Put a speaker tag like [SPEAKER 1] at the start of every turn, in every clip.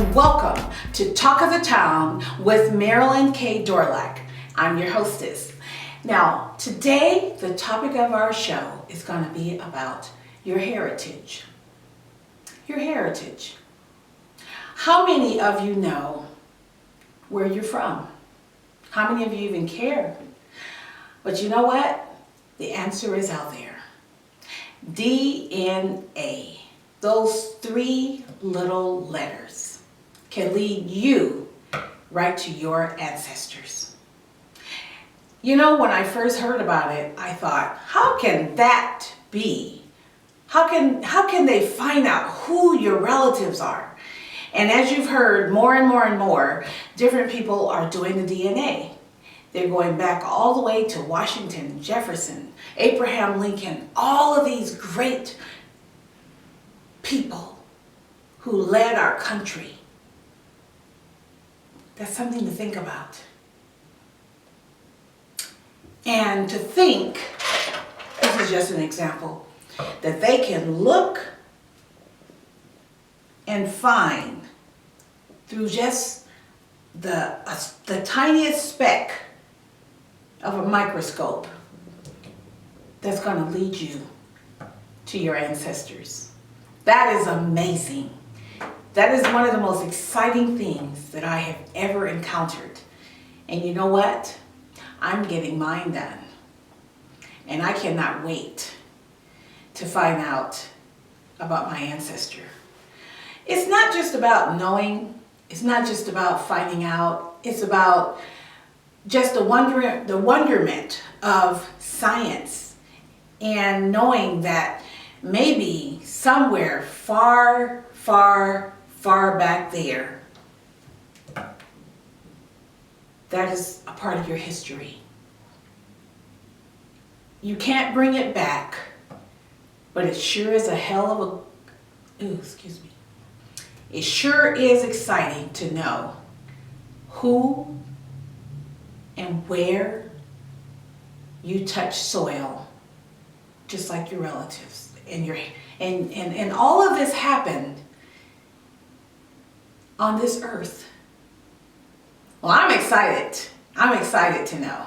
[SPEAKER 1] and welcome to Talk of the Town with Marilyn K. Dorlac. I'm your hostess. Now, today the topic of our show is going to be about your heritage. Your heritage. How many of you know where you're from? How many of you even care? But you know what? The answer is out there. DNA. Those three little letters can lead you right to your ancestors. You know, when I first heard about it, I thought, how can that be? How can they find out who your relatives are? And as you've heard, more and more and more, different people are doing the DNA. They're going back all the way to Washington, Jefferson, Abraham Lincoln, all of these great people who led our country. That's something to think about. And to think, this is just an example, that they can look and find through just the tiniest speck of a microscope that's going to lead you to your ancestors. That is amazing. That is one of the most exciting things that I have ever encountered. And you know what? I'm getting mine done. And I cannot wait to find out about my ancestor. It's not just about knowing. It's not just about finding out. It's about just the wonderment of science and knowing that maybe somewhere far, far, far back there, that is a part of your history. You can't bring it back, but it sure is a hell of it sure is exciting to know who and where you touch soil, just like your relatives. And all of this happened on this earth. Well, I'm excited. I'm excited to know,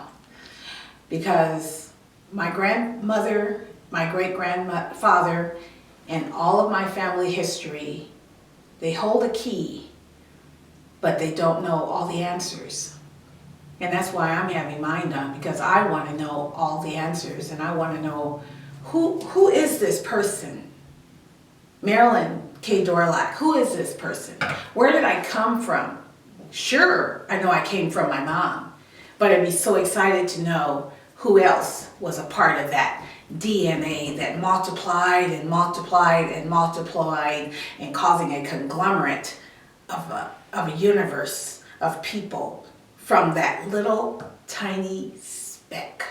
[SPEAKER 1] because my grandmother, my great-grandfather, and all of my family history, they hold a key, but they don't know all the answers. And that's why I'm having mine done, because I want to know all the answers, and I want to know who is this person? Marilyn K. Dorlac, who is this person? Where did I come from? Sure, I know I came from my mom, but I'd be so excited to know who else was a part of that DNA that multiplied and multiplied and multiplied, and causing a conglomerate of a universe of people from that little tiny speck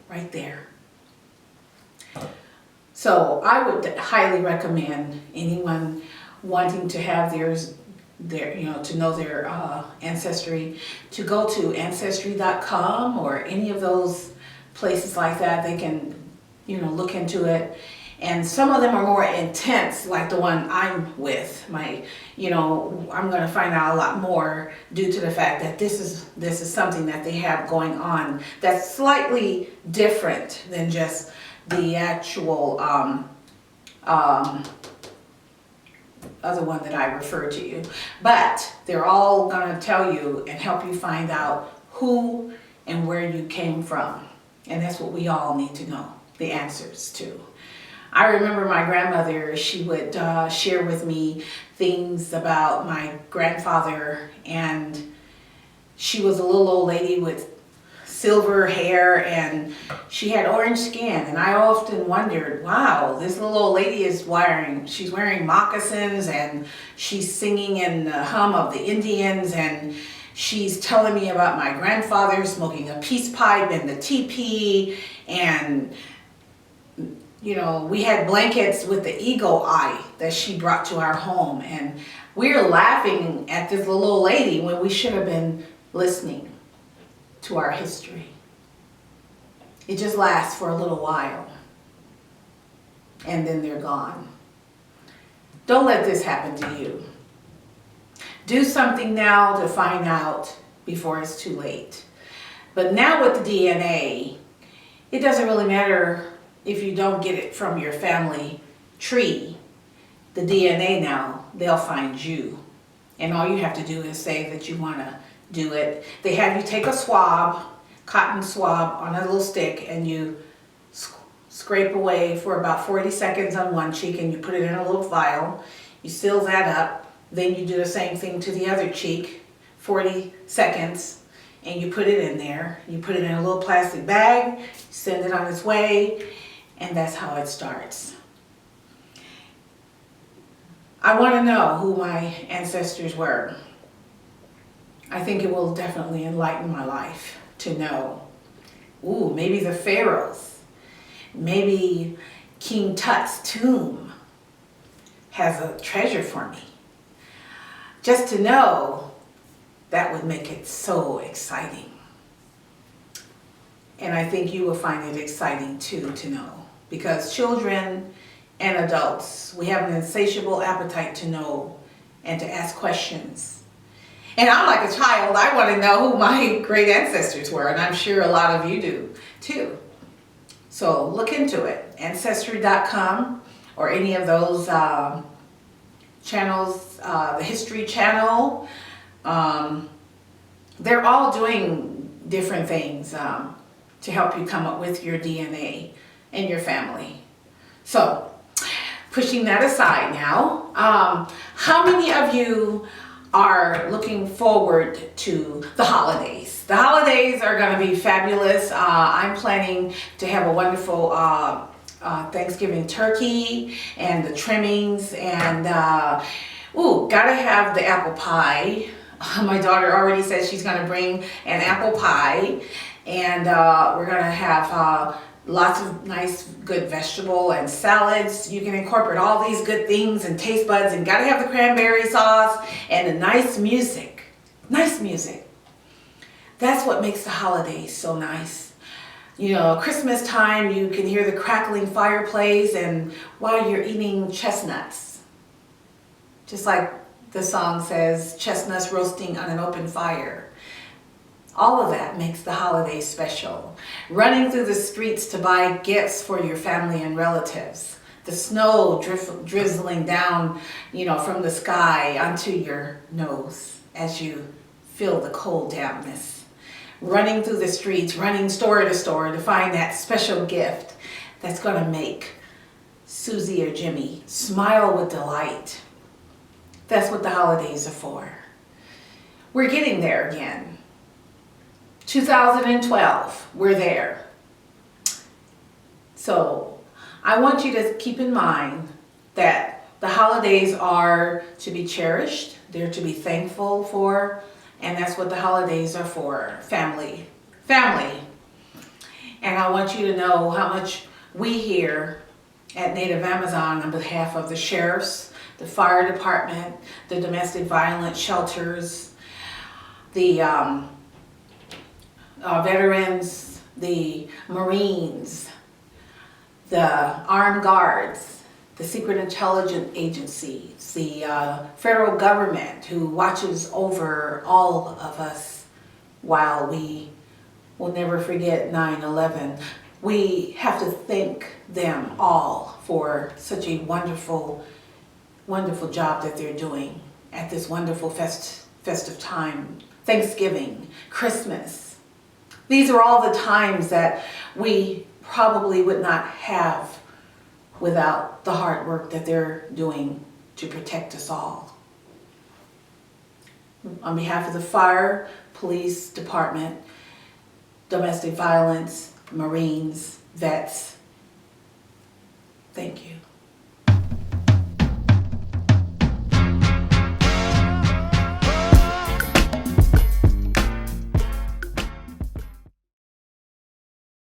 [SPEAKER 1] right there. So I would highly recommend anyone wanting to have to know their ancestry, to go to ancestry.com or any of those places like that. They can, look into it. And some of them are more intense, like the one I'm with. I'm going to find out a lot more due to the fact that this is something that they have going on that's slightly different than just the actual other one that I referred to you. But they're all going to tell you and help you find out who and where you came from. And that's what we all need to know, the answers to. I remember my grandmother, she would share with me things about my grandfather, and she was a little old lady with silver hair, and she had orange skin, and I often wondered, wow, this little old lady she's wearing moccasins, and she's singing in the hum of the Indians, and she's telling me about my grandfather smoking a peace pipe in the teepee, and we had blankets with the eagle eye that she brought to our home, and we were laughing at this little old lady when we should have been listening to our history. It just lasts for a little while, and then they're gone. Don't let this happen to you. Do something now to find out before it's too late. But now with the DNA, it doesn't really matter if you don't get it from your family tree. The DNA now, they'll find you. And all you have to do is say that you want to do it. They have you take a swab, cotton swab on a little stick, and you scrape away for about 40 seconds on one cheek, and you put it in a little vial. You seal that up. Then you do the same thing to the other cheek, 40 seconds, and you put it in there. You put it in a little plastic bag, send it on its way, and that's how it starts. I want to know who my ancestors were. I think it will definitely enlighten my life to know. Ooh, maybe the pharaohs. Maybe King Tut's tomb has a treasure for me. Just to know, that would make it so exciting. And I think you will find it exciting too to know. Because children and adults, we have an insatiable appetite to know and to ask questions. And I'm like a child, I want to know who my great ancestors were, and I'm sure a lot of you do too. So look into it, Ancestry.com or any of those channels, the History Channel. They're all doing different things to help you come up with your DNA and your family. So, pushing that aside now, how many of you are looking forward to the holidays? The holidays are going to be fabulous. I'm planning to have a wonderful Thanksgiving turkey and the trimmings, and gotta have the apple pie. My daughter already said she's going to bring an apple pie, and we're going to have lots of nice, good vegetable and salads. You can incorporate all these good things and taste buds, and gotta have the cranberry sauce and the nice music. Nice music. That's what makes the holidays so nice. You know, Christmas time, you can hear the crackling fireplace, and while you're eating chestnuts, just like the song says, chestnuts roasting on an open fire. All of that makes the holidays special. Running through the streets to buy gifts for your family and relatives. The snow drizzling down, from the sky onto your nose as you feel the cold dampness. Running through the streets, running store to store to find that special gift that's going to make Susie or Jimmy smile with delight. That's what the holidays are for. We're getting there again. 2012, we're there. So I want you to keep in mind that the holidays are to be cherished, they're to be thankful for, and that's what the holidays are for, family. Family. And I want you to know how much we here at Native Amazon, on behalf of the sheriffs, the fire department, the domestic violence shelters, the veterans, the Marines, the armed guards, the secret intelligence agencies, the federal government who watches over all of us while we will never forget 9/11. We have to thank them all for such a wonderful, wonderful job that they're doing at this wonderful festive time. Thanksgiving, Christmas. These are all the times that we probably would not have without the hard work that they're doing to protect us all. On behalf of the fire, police department, domestic violence, Marines, vets, thank you.